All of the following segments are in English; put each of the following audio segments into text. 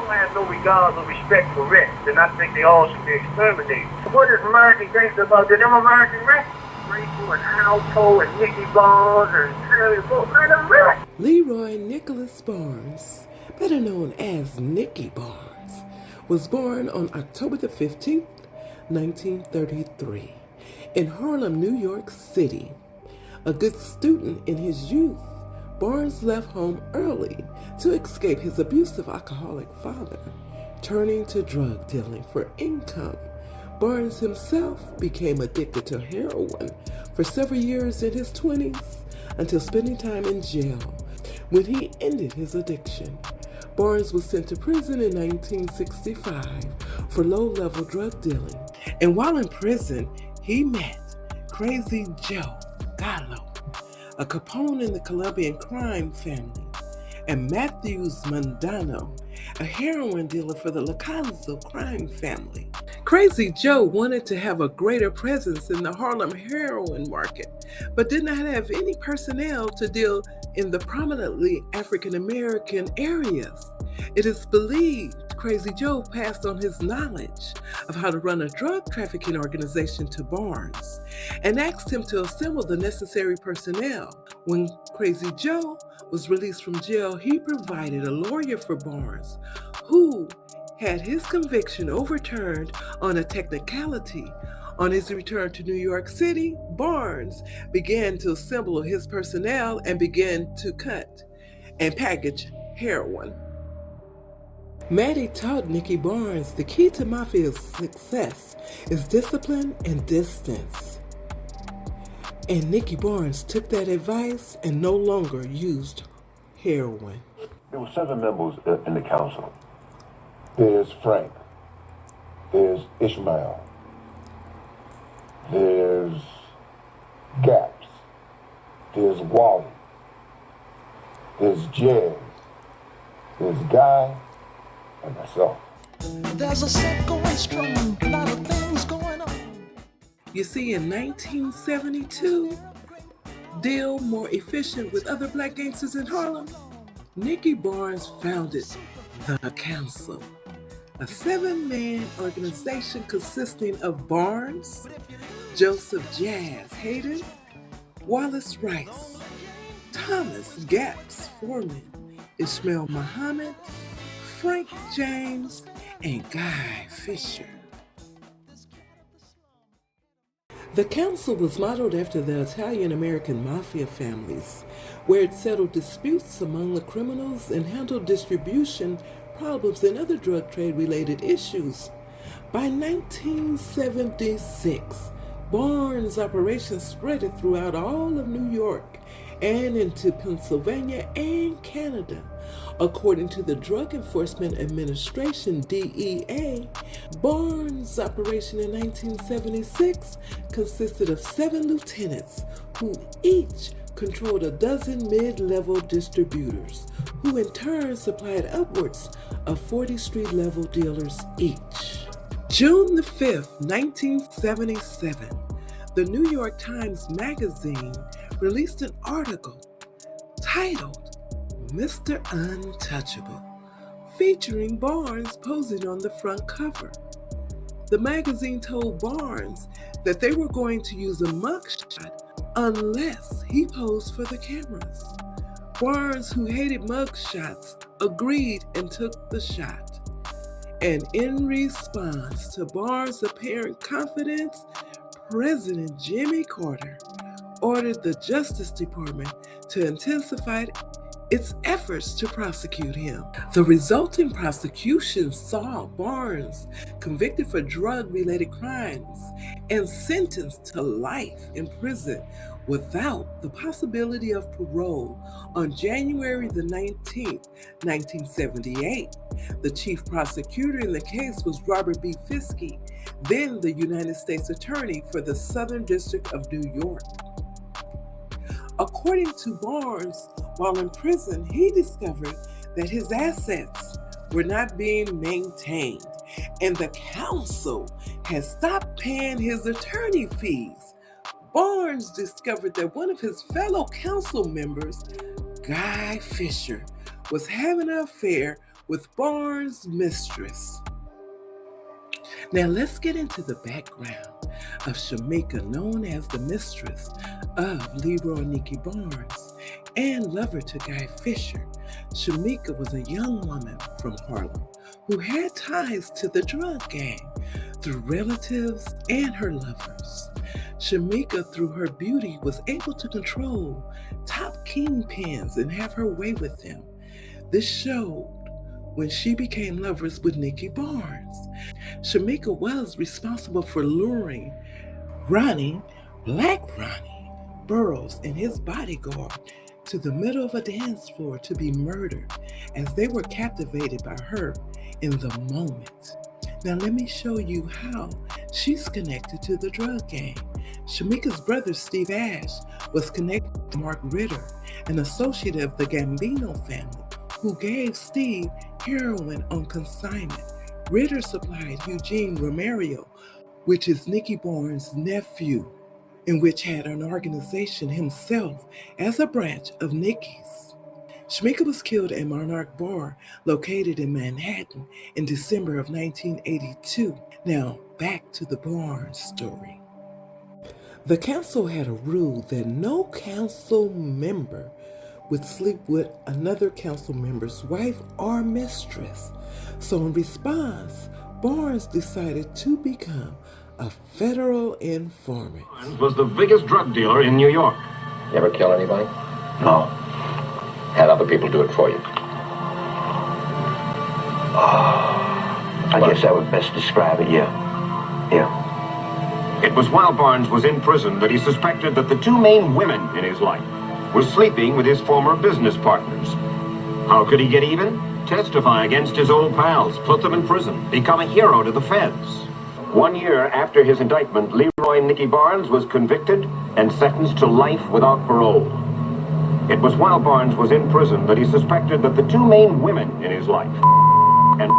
don't have no regard or respect for rest, and I think they all should be exterminated. What is American Gangster about? Them American rest? Rachel and Alpo and Nicky Barnes and Terry Both kind of rest. Leroy Nicholas Barnes, better known as Nicky Barnes, was born on October the 15th, 1933, in Harlem, New York City. A good student in his youth, Barnes left home early to escape his abusive alcoholic father, turning to drug dealing for income. Barnes himself became addicted to heroin for several years in his 20s until spending time in jail. When he ended his addiction, Barnes was sent to prison in 1965 for low-level drug dealing. And while in prison, he met Crazy Joe Gallo, a Capone in the Colombian crime family, and Matthews Mundano, a heroin dealer for the Lacanzo crime family. Crazy Joe wanted to have a greater presence in the Harlem heroin market, but did not have any personnel to deal in the prominently African American areas. It is believed Crazy Joe passed on his knowledge of how to run a drug trafficking organization to Barnes and asked him to assemble the necessary personnel. When Crazy Joe was released from jail, he provided a lawyer for Barnes, who had his conviction overturned on a technicality. On his return to New York City, Barnes began to assemble his personnel and began to cut and package heroin. Maddie taught Nicky Barnes the key to mafia's success is discipline and distance. And Nicky Barnes took that advice and no longer used heroin. There were 7 members in the council. There's Frank. There's Ishmael. There's Gaps. There's Wally. There's Jazz. There's Guy. And myself. There's a set going strong, a lot of things going on. You see, in 1972, deal more efficient with other black gangsters in Harlem, Nicky Barnes founded The Council, a 7-man organization consisting of Barnes, Joseph Jazz Hayden, Wallace Rice, Thomas Gaps Foreman, Ishmael Muhammad, Frank James, and Guy Fisher. The council was modeled after the Italian-American mafia families, where it settled disputes among the criminals and handled distribution problems and other drug trade-related issues. By 1976, Barnes' operations spread throughout all of New York and into Pennsylvania and Canada. According to the Drug Enforcement Administration, DEA, Barnes' operation in 1976 consisted of 7 lieutenants who each controlled a dozen mid-level distributors, who in turn supplied upwards of 40 street-level dealers each. June the 5th, 1977, the New York Times Magazine released an article titled Mr. Untouchable, featuring Barnes posing on the front cover. The magazine told Barnes that they were going to use a mugshot unless he posed for the cameras. Barnes, who hated mugshots, agreed and took the shot. And in response to Barnes' apparent confidence, President Jimmy Carter ordered the Justice Department to intensify its efforts to prosecute him. The resulting prosecution saw Barnes convicted for drug-related crimes and sentenced to life in prison without the possibility of parole on January the 19th, 1978. The chief prosecutor in the case was Robert B. Fiske, then the United States Attorney for the Southern District of New York. According to Barnes, while in prison, he discovered that his assets were not being maintained, and the council had stopped paying his attorney fees. Barnes discovered that one of his fellow council members, Guy Fisher, was having an affair with Barnes' mistress. Now let's get into the background of Shamika, known as the mistress of Leroy Nicky Barnes and lover to Guy Fisher. Shamika was a young woman from Harlem who had ties to the drug gang through relatives and her lovers. Shamika, through her beauty, was able to control top kingpins and have her way with them. This showed when she became lovers with Nicky Barnes. Shamika was responsible for luring Black Ronnie Burroughs and his bodyguard to the middle of a dance floor to be murdered as they were captivated by her in the moment. Now let me show you how she's connected to the drug gang. Shamika's brother Steve Ash was connected to Mark Ritter, an associate of the Gambino family, who gave Steve heroin on consignment. Ritter supplied Eugene Romario, which is Nicky Barnes' nephew, in which had an organization himself as a branch of Nicky's. Shamika was killed at Monarch Bar, located in Manhattan, in December of 1982. Now, back to the Barnes story. The council had a rule that no council member would sleep with another council member's wife or mistress. So in response, Barnes decided to become a federal informant. Barnes was the biggest drug dealer in New York. You ever kill anybody? No. Had other people do it for you? I guess I would best describe it, yeah. It was while Barnes was in prison that he suspected that the two main women in his life were sleeping with his former business partners. How could he get even? Testify against his old pals, put them in prison, become a hero to the feds. 1 year after his indictment, Leroy Nicky Barnes was convicted and sentenced to life without parole. It was while Barnes was in prison that he suspected that the two main women in his life and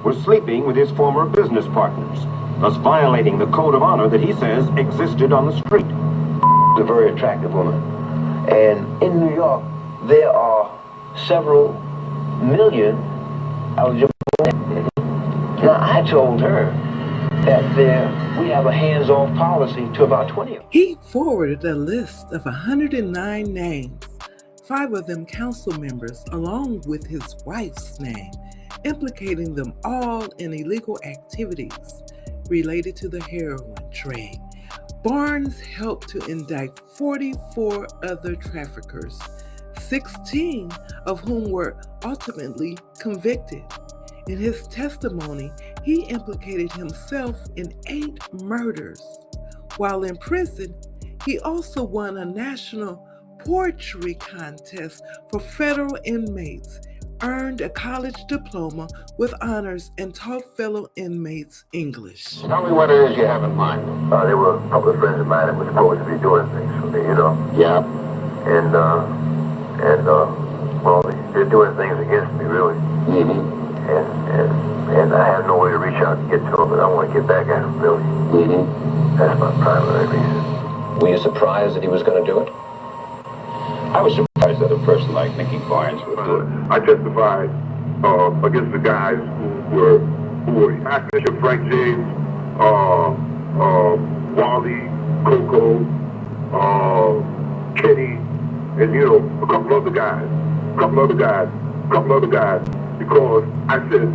were sleeping with his former business partners, thus violating the code of honor that he says existed on the street. A very attractive woman. And in New York, there are several million eligible women. Now, I told her that we have a hands-off policy to about 20 of them. He forwarded a list of 109 names, 5 of them council members, along with his wife's name, implicating them all in illegal activities related to the heroin trade. Barnes helped to indict 44 other traffickers, 16 of whom were ultimately convicted. In his testimony, he implicated himself in 8 murders. While in prison, he also won a national poetry contest for federal inmates, earned a college diploma with honors, and taught fellow inmates English. Tell me what it is you have in mind. There were a couple of friends of mine that were supposed to be doing things for me, you know. Yeah. And well, they're doing things against me, really. Mm-hmm. And I have no way to reach out to get to them, but I want to get back at them, really. Mm-hmm. That's my primary reason. Were you surprised that he was going to do it? I was surprised that a person like Nicky Barnes would do it. I testified against the guys who were Bishop Frank James, Wally, Coco, Kenny, and you know, a couple other guys, because I said,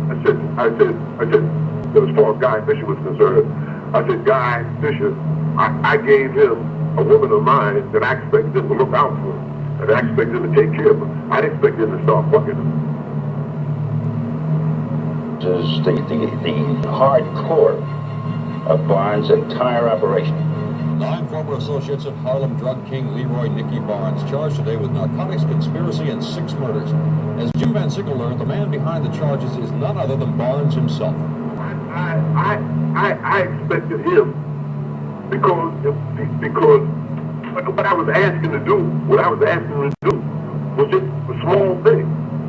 as far as Guy Fisher was concerned, I said, Guy Fisher, I gave him a woman of mine that I expected him to look out for, and I expected him to take care of her. I didn't expect him to start fucking him. This is the hardcore of Barnes' entire operation. 9 former associates of Harlem drug king Leroy Nicky Barnes charged today with narcotics conspiracy and 6 murders. As Jim Van Sickle learned, the man behind the charges is none other than Barnes himself. I expected him because what I was asking him to do was just a small thing.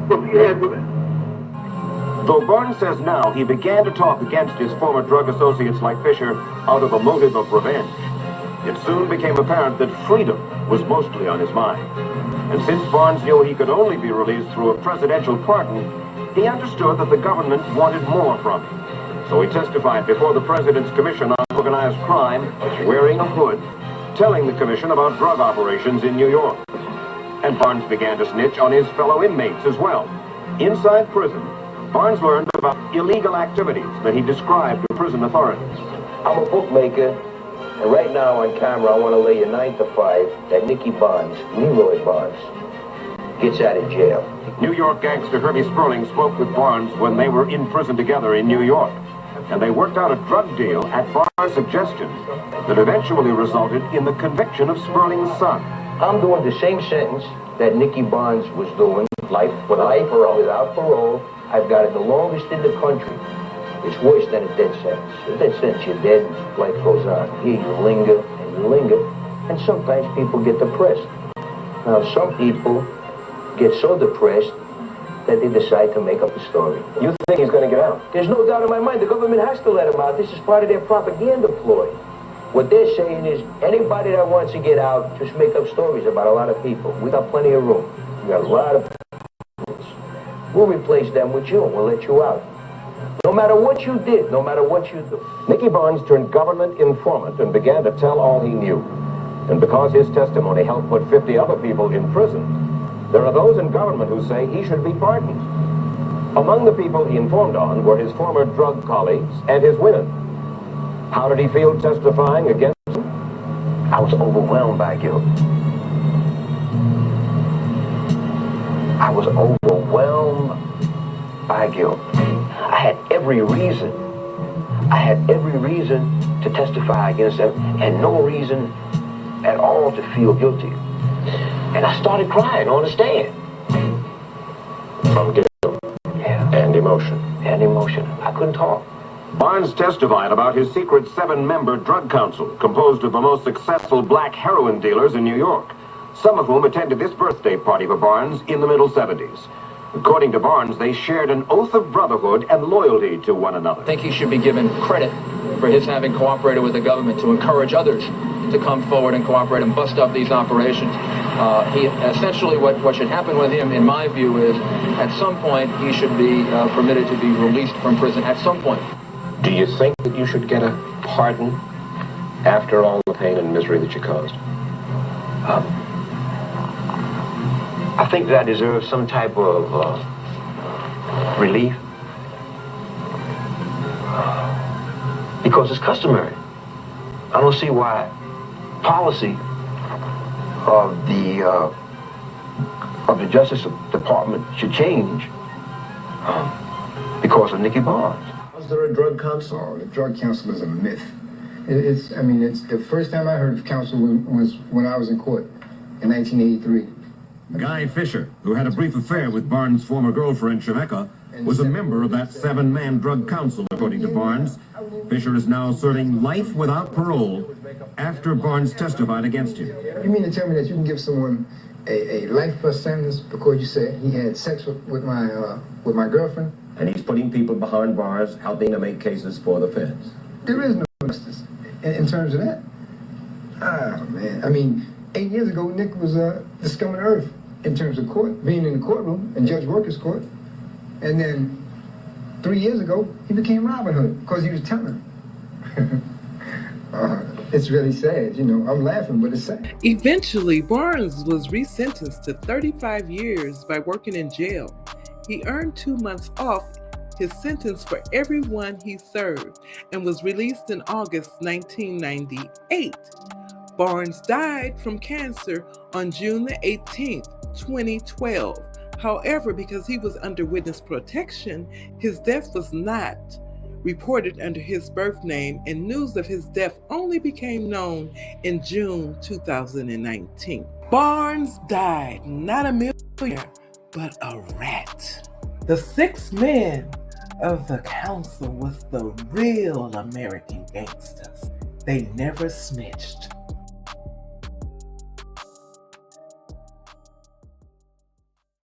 What he had with it. Though Barnes says now he began to talk against his former drug associates like Fisher out of a motive of revenge, it soon became apparent that freedom was mostly on his mind. And since Barnes knew he could only be released through a presidential pardon, He understood that the government wanted more from him. So he testified before the President's Commission on Organized Crime, wearing a hood, telling the commission about drug operations in New York. And Barnes began to snitch on his fellow inmates as well. Inside prison, Barnes learned about illegal activities that he described to prison authorities. I'm a bookmaker, and right now on camera I want to lay you 9 to 5 that Nicky Barnes, Leroy Barnes, gets out of jail. New York gangster Herbie Sperling spoke with Barnes when they were in prison together in New York. And they worked out a drug deal at Barnes' suggestion that eventually resulted in the conviction of Sperling's son. I'm doing the same sentence that Nicky Barnes was doing, life without parole. I've got it the longest in the country. It's worse than a dead sentence. A dead sentence, you're dead, life goes on. Here you linger, and sometimes people get depressed. Now, some people get so depressed that they decide to make up a story. You think he's going to get out? There's no doubt in my mind. The government has to let him out. This is part of their propaganda ploy. What they're saying is, anybody that wants to get out, just make up stories about a lot of people. We got plenty of room. We got a lot of people. We'll replace them with you, and we'll let you out. No matter what you did, no matter what you do. Nicky Barnes turned government informant and began to tell all he knew. And because his testimony helped put 50 other people in prison, there are those in government who say he should be pardoned. Among the people he informed on were his former drug colleagues and his women. How did he feel testifying against them? I was overwhelmed by guilt. I was overwhelmed by guilt. I had every reason to testify against them, and no reason at all to feel guilty. And I started crying on the stand. From guilt. Yeah. And emotion. I couldn't talk. Barnes testified about his secret 7-member drug council composed of the most successful black heroin dealers in New York, some of whom attended this birthday party for Barnes in the middle 70s. According to Barnes, they shared an oath of brotherhood and loyalty to one another. I think he should be given credit for his having cooperated with the government to encourage others to come forward and cooperate and bust up these operations. He essentially, what should happen with him, in my view, is at some point he should be permitted to be released from prison at some point. Do you think that you should get a pardon after all the pain and misery that you caused? I think that I deserve some type of relief. Because it's customary. I don't see why policy of the Justice Department should change because of Nicky Barnes. Was there a drug council? Oh, the drug council is a myth. It's the first time I heard of council was when I was in court in 1983. Guy Fisher, who had a brief affair with Barnes' former girlfriend, Shemeka, was a member of that 7-man drug council, according to Barnes. Fisher is now serving life without parole after Barnes testified against him. You mean to tell me that you can give someone a life plus sentence because you said he had sex with my girlfriend? And he's putting people behind bars, helping to make cases for the feds. There is no justice in terms of that. Ah, man. I mean, 8 years ago, Nick was the scum of the earth in terms of court, being in the courtroom, in Judge Worker's court. And then 3 years ago, he became Robin Hood because he was telling. It's really sad, you know. I'm laughing, but it's sad. Eventually, Barnes was resentenced to 35 years by working in jail. He earned 2 months off his sentence for everyone he served and was released in August 1998. Barnes died from cancer on June the 18th, 2012. However, because he was under witness protection, his death was not reported under his birth name, and news of his death only became known in June 2019. Barnes died not a millionaire, but a rat. The 6 men of the council was the real American gangsters. They never snitched.